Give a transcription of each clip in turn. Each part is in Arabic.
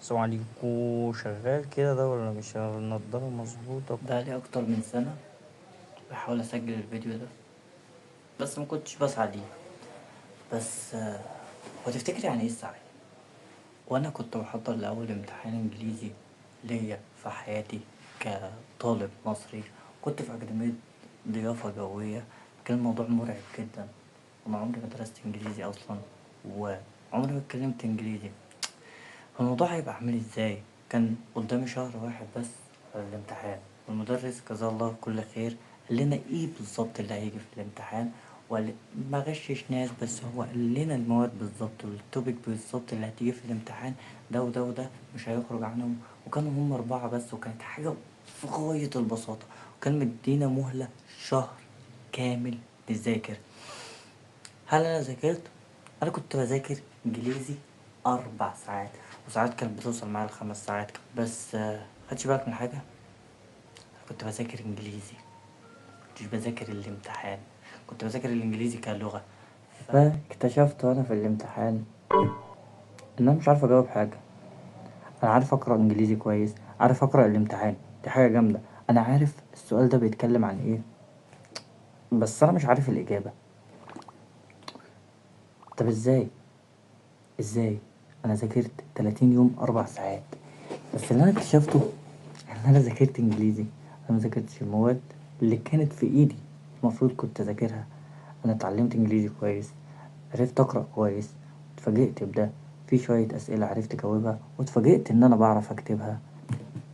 السلام عليكم. شغال كده ده ولا مش شغال؟ النضارة مظبوطة. بقالي أكتر من سنة بحاول أسجل الفيديو ده، بس ما كنتش بسعى ليه. بس هو تفتكر يعني إيه السعي؟ وأنا كنت بحضر لأول امتحان إنجليزي ليا في حياتي كطالب مصري. كنت في أكاديمية ضيافة جوية. كان الموضوع مرعب جدا، أنا عمري ما درست إنجليزي أصلا، وعمري ما اتكلمت إنجليزي. الموضوع هيبقى عامل ازاي؟ كان قدامي شهر واحد بس على الامتحان، والمدرس جزاه الله كل خير قال لنا ايه بالظبط اللي هيجي في الامتحان، وقال ما غشش ناس، بس هو قال لنا المواد بالظبط والتوبيك بالظبط اللي هتيجي في الامتحان، ده وده وده مش هيخرج عنهم. وكانوا هم 4 بس، وكانت حاجة في غاية البساطة، وكان مدينا مهلة شهر كامل نذاكر. هل أنا ذاكرت؟ أنا كنت بذاكر إنجليزي 4 ساعات، وساعات كانت بتوصل معايا ل5 ساعات. بس خدش بالك من حاجة؟ أنا كنت بذاكر إنجليزي، مكنتش بذاكر الامتحان. كنت بذاكر الإنجليزي كلغة. فاكتشفت وأنا في الامتحان إن أنا مش عارف أجاوب حاجة. أنا عارف أقرأ إنجليزي كويس، عارف أقرأ الامتحان، دي حاجة جامدة. أنا عارف السؤال ده بيتكلم عن إيه، بس أنا مش عارف الإجابة. طب إزاي أنا ذاكرت 30 يوم 4 ساعات؟ بس اللي أنا اكتشفته إن أنا ذاكرت إنجليزي، أنا مذاكرتش المواد اللي كانت في إيدي المفروض كنت أذاكرها. أنا اتعلمت إنجليزي كويس، عرفت أقرأ كويس، اتفاجئت بده. في شوية أسئلة عرفت أجاوبها، واتفاجئت إن أنا بعرف أكتبها.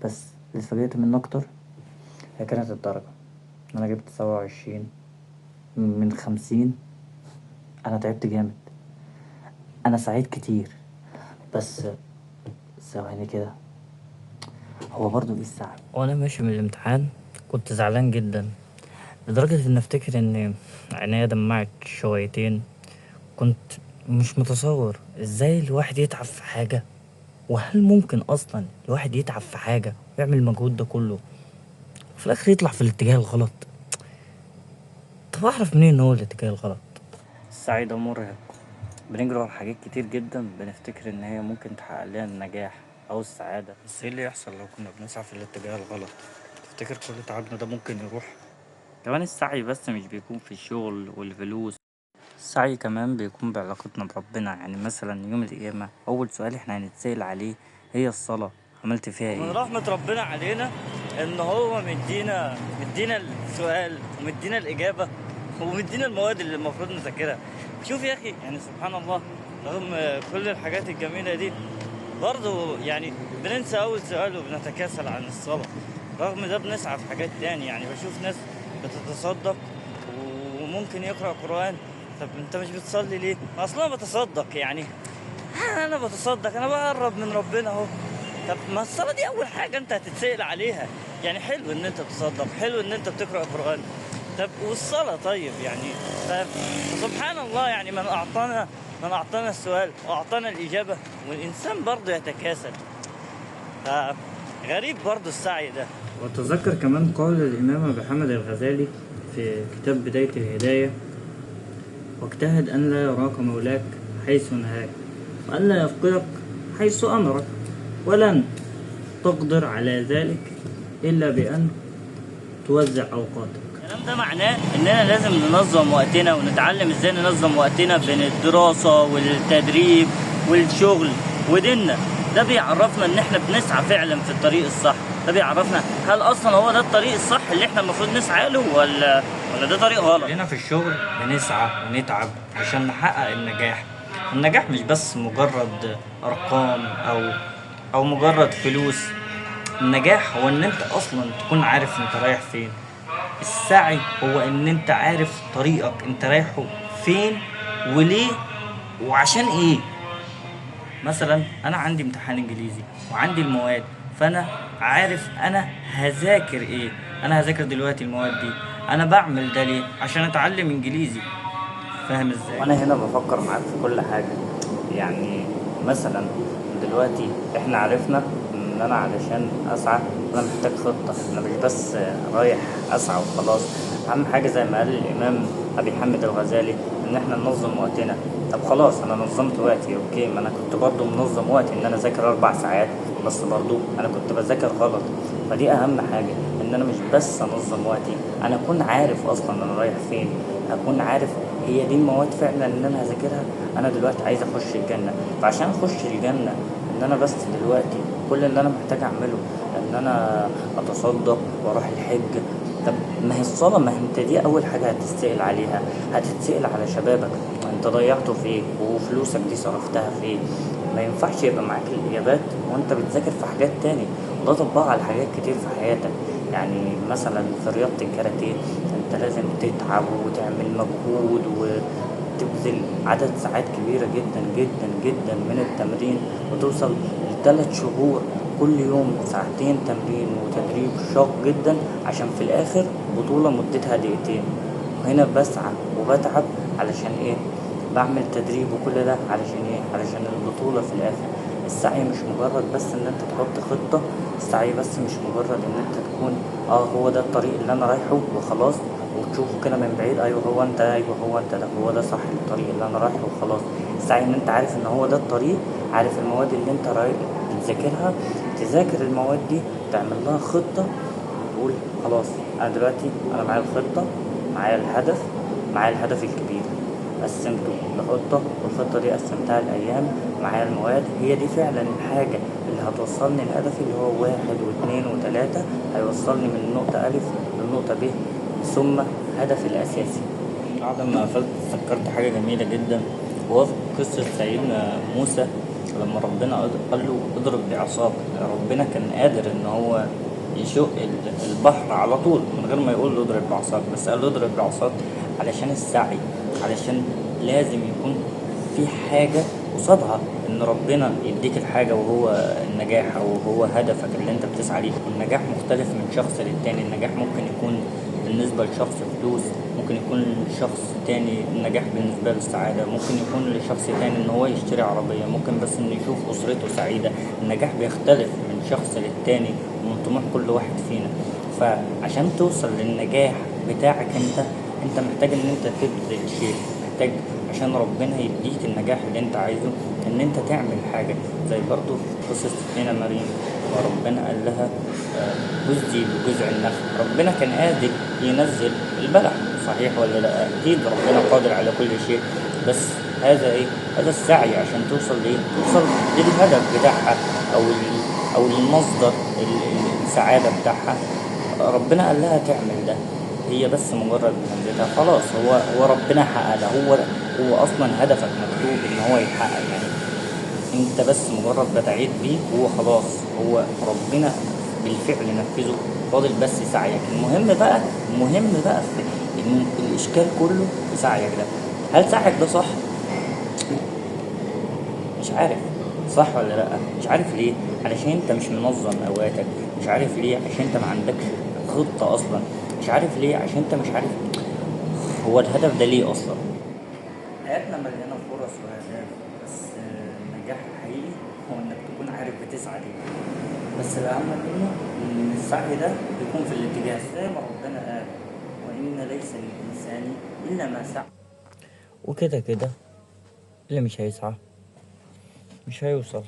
بس اللي اتفاجئت منه أكتر هي كانت الدرجة، إن أنا جبت 27 من 50. أنا تعبت جامد، أنا سعيد كتير. بس ثواني كده، هو برضه إيه السعي؟ وأنا ماشي من الامتحان كنت زعلان جدا، لدرجة إن أفتكر إن عينيا دمعت شويتين. كنت مش متصور إزاي الواحد يتعب في حاجة، وهل ممكن أصلا الواحد يتعب في حاجة ويعمل المجهود ده كله وفي الآخر يطلع في الاتجاه الغلط؟ طب أعرف منين إن هو الاتجاه الغلط؟ السعي ده مرهق، بنجري ورا حاجات كتير جدا بنفتكر إن هي ممكن تحقق لنا النجاح أو السعادة. بس إيه اللي يحصل لو كنا بنسعى في الاتجاه الغلط؟ تفتكر كل تعبنا ده ممكن يروح؟ كمان السعي بس مش بيكون في الشغل والفلوس، السعي كمان بيكون بعلاقتنا بربنا. يعني مثلا يوم القيامة أول سؤال احنا هنتسأل عليه هي الصلاة، عملت فيها ايه؟ من رحمة ربنا علينا ان هو مدينا السؤال ومدينا الإجابة ومدينا المواد اللي المفروض نذاكرها. شوف يا أخي، يعني سبحان الله، رغم كل الحاجات الجميلة دي برضه يعني بننسى أول سؤال وبنتكاسل عن الصلاة. رغم ده بنسعى في حاجات تاني. يعني بشوف ناس بتتصدق وممكن يقرأ قرآن. طب انت مش بتصلي ليه؟ اصلا بتصدق يعني. انا بتصدق، انا بقرب من ربنا اهو. طب ما الصلاة دي اول حاجة انت هتتسأل عليها. يعني حلو ان انت تصدق، حلو ان انت بتقرأ قرآن، طب والصلاة طيب يعني. فسبحان الله، يعني من اعطانا السؤال واعطانا الاجابة، والانسان برضه يتكاسل. غريب برضه السعي ده. وأتذكر كمان قول الإمام أبي حامد الغزالي في كتاب بداية الهداية: واجتهد أن لا يراك مولاك حيث نهاك، وأن لا يفقدك حيث أمرك، ولن تقدر على ذلك إلا بأن توزع أوقاتك. الكلام ده معناه إننا لازم ننظم وقتنا ونتعلم إزاي ننظم وقتنا بين الدراسة والتدريب والشغل وديننا. ده بيعرفنا إن إحنا بنسعى فعلا في الطريق الصح. ده بيعرفنا هل أصلا هو ده الطريق الصح اللي إحنا المفروض نسعى له، ولا ده طريق غلط. هنا في الشغل بنسعى ونتعب عشان نحقق النجاح. النجاح مش بس مجرد أرقام أو مجرد فلوس. النجاح هو ان انت اصلا تكون عارف انت رايح فين. السعي هو ان انت عارف طريقك انت رايحه فين وليه وعشان ايه. مثلا انا عندي امتحان انجليزي وعندي المواد، فانا عارف انا هذاكر ايه. انا هذاكر دلوقتي المواد دي، انا بعمل ده ليه؟ عشان اتعلم انجليزي. فاهم ازاي؟ وانا هنا بفكر معاك في كل حاجة. يعني مثلا دلوقتي احنا عرفنا ان انا علشان اسعى انا محتاج خطة، انا مش بس رايح اسعى وخلاص. اهم حاجة زي ما قال الامام ابي حامد الغزالي ان احنا ننظم وقتنا. طب خلاص انا نظمت وقتي اوكي، ما انا كنت برضو منظم وقتي ان انا اذاكر 4 ساعات، بس برضو انا كنت بذاكر غلط. فدي اهم حاجة، ان انا مش بس انظم وقتي، انا اكون عارف اصلا انا رايح فين، اكون عارف هي دي المواد فعلا ان انا هذاكرها. انا دلوقتي عايز اخش الجنة، فعشان اخش الجنة ان انا بس دلوقتي كل اللي انا محتاج اعمله ان انا اتصدق واروح الحج. طب ما هي الصلاة، ما هي انت دي اول حاجة هتتسأل عليها، هتتسأل على شبابك انت ضيعته في ايه، وفلوسك دي صرفتها في ايه. ما ينفعش يبقى معاك الاجابات وانت بتذاكر في حاجات تاني، وده طبقها على حاجات كتير في حياتك. يعني مثلا في رياضة الكاراتيه انت لازم تتعب وتعمل مجهود وتبذل عدد ساعات كبيرة جدا جدا جدا من التمرين، وتوصل ل3 شهور كل يوم ساعتين تمرين وتدريب شاق جدا، عشان في الآخر بطولة مدتها دقيقتين. وهنا بسعى وبتعب علشان ايه؟ بعمل تدريب وكل ده علشان ايه؟ علشان البطولة في الآخر. السعي مش مجرد بس ان انت تحط خطة، السعي بس مش مجرد ان انت تكون هو ده الطريق اللي انا رايحه وخلاص، وتشوفه كده من بعيد ايوه هو انت، ايوه هو انت، ده هو ده صح الطريق اللي انا رايحه وخلاص. السعي ان انت عارف ان هو ده الطريق، عارف المواد اللي انت رايح بتذاكرها، تذاكر المواد دي، تعمل لها خطة، وتقول خلاص انا دلوقتي انا معايا الخطة، معايا الهدف، معايا الهدف الكبير، قسمته لخطة، والخطة دي قسمتها لأيام، معايا المواد، هي دي فعلا الحاجة اللي هتوصلني لهدفي اللي هو 1 و2 و3، هيوصلني من النقطة ألف للنقطة ب، ثم هدفي الأساسي. بعد ما قفلت افتكرت حاجة جميلة جدا، وهو في قصة سيدنا موسى لما ربنا قال له اضرب بعصاك. ربنا كان قادر ان هو يشق البحر على طول من غير ما يقول له اضرب بعصاك، بس قال له اضرب بعصاك علشان السعي، علشان لازم يكون في حاجة قصادها، ان ربنا يديك الحاجة وهو النجاح او هو هدفك اللي انت بتسعى ليه. النجاح مختلف من شخص للتاني، النجاح ممكن يكون بالنسبة لشخص فلوس، ممكن يكون لشخص تاني النجاح بالنسبة له السعادة، ممكن يكون لشخص تاني ان هو يشتري عربية، ممكن بس انه يشوف اسرته سعيدة. النجاح بيختلف من شخص للتاني ومن طموح كل واحد فينا. فعشان توصل للنجاح بتاعك انت محتاج ان انت تبذل شيء، محتاج عشان ربنا يديك النجاح اللي انت عايزه ان انت تعمل حاجة. زي برضو قصة ستنا مريم، وربنا قال لها هزي بجذع النخل. ربنا كان قادر ينزل البلح، صحيح ولا لا؟ اكيد ربنا قادر على كل شيء، بس هذا ايه؟ هذا السعي عشان توصل لايه؟ توصل للهدف بتاعها او المصدر السعادة بتاعها. ربنا قال لها تعمل ده، هي بس مجرد نزلتها خلاص، هو ربنا حقق ده، هو اصلا هدفك مكتوب ان هو يتحقق. يعني انت بس مجرد بدعيت بيه وهو خلاص، هو ربنا بالفعل نفذه، فاضل بس سعيك. المهم بقى في إن الاشكال كله في سعيك ده. هل سعيك ده صح؟ مش عارف صح ولا لا. مش عارف ليه؟ علشان انت مش منظم اوقاتك. مش عارف ليه؟ عشان انت ما عندكش خطة اصلا. مش عارف ليه؟ عشان انت مش عارف هو الهدف ده ليه اصلا. حياتنا مليانة فرص وأهداف، بس النجاح الحقيقي هو إنك تكون عارف بتسعى ليه. بس الأهم منه إن السعي ده يكون في الاتجاه زي ما ربنا قال، وإن ليس للإنسان إلا ما سعى. وكده كده اللي مش هيسعى مش هيوصل.